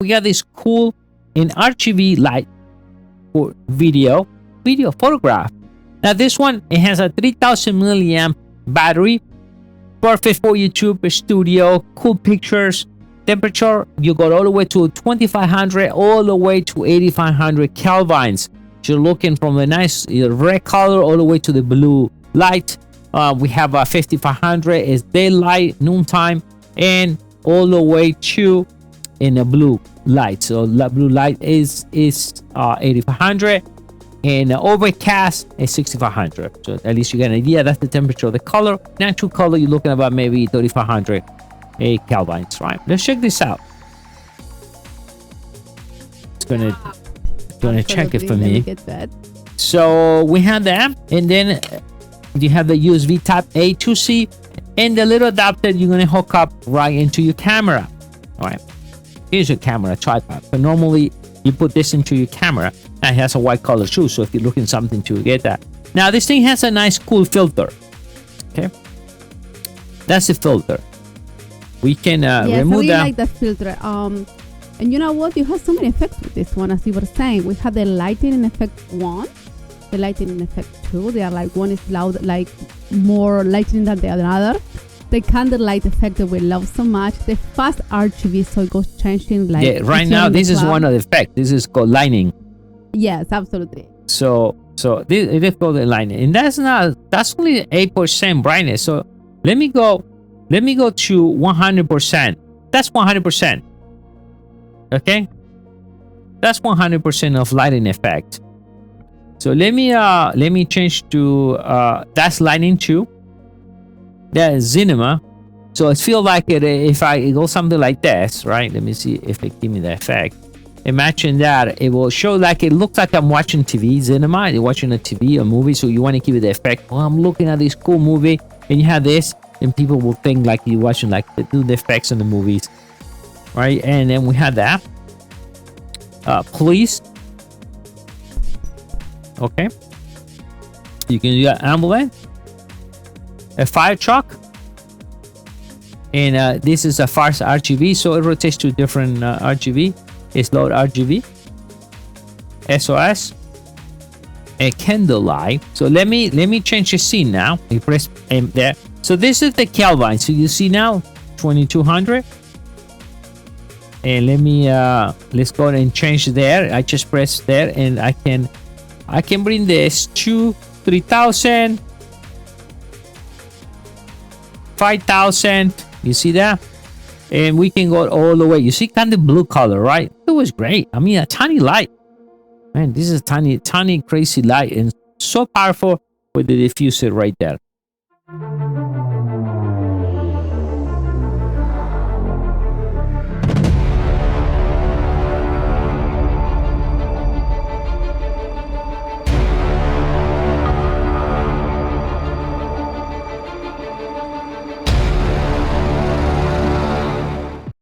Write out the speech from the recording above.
we got this cool in RGB light for video photograph. Now this one, it has a 3000 milliamp battery, perfect for YouTube studio, cool pictures. Temperature, you got all the way to 2500 all the way to 8500 kelvins. You're looking from a nice red color all the way to the blue light. We have a 5500 is daylight, noontime, and all the way to in a blue light. So blue light is 8500, and overcast is 6500. So at least you get an idea. That's the temperature of the color. Natural color, you're looking about maybe 3500 kelvins, right? Let's check this out. It's gonna check it for me. Get that. So we have that, and then you have the USB type A to C, and the little adapter you're gonna hook up right into your camera. All right, here's your camera tripod. But normally you put this into your camera, and it has a white color too. So if you're looking something to get that. Now this thing has a nice cool filter. Okay, that's the filter. We can remove we that. like the filter. And you know what? You have so many effects with this one. As you were saying, we have the lighting effect 1, the lighting effect 2. They are like, one is loud, like more lighting than the other. The candle light effect that we love so much. The fast RGB, so it goes changing like. Yeah, right now this is one of the effects. This is called lighting. Yes, absolutely. So this is called the lighting, and that's only 8% brightness. So let me go to 100%. That's 100%. Okay, that's 100% of lighting effect. So let me change to that's lighting 2. That is cinema. So it feels like if I go something like this, right? Let me see if it give me the effect. Imagine that it will show like it looks like I'm watching TV, cinema. You're watching a TV, a movie, so you want to give it the effect. Oh, I'm looking at this cool movie, and you have this, and people will think like you're watching like do the effects in the movies, right? And then we have that. Police. Okay. You can do an ambulance, a fire truck, and this is a fast RGB, so it rotates to different RGB. It's low RGB, SOS, a candle light. So let me change the scene now. You press M there. So this is the Kelvin. So you see now 2200. And let me let's go ahead and change there. I just press there, and I can bring this to 3000, 5000. You see that? And we can go all the way. You see kind of blue color, right? It was great. I mean, a tiny light. Man, this is tiny crazy light, and so powerful with the diffuser right there.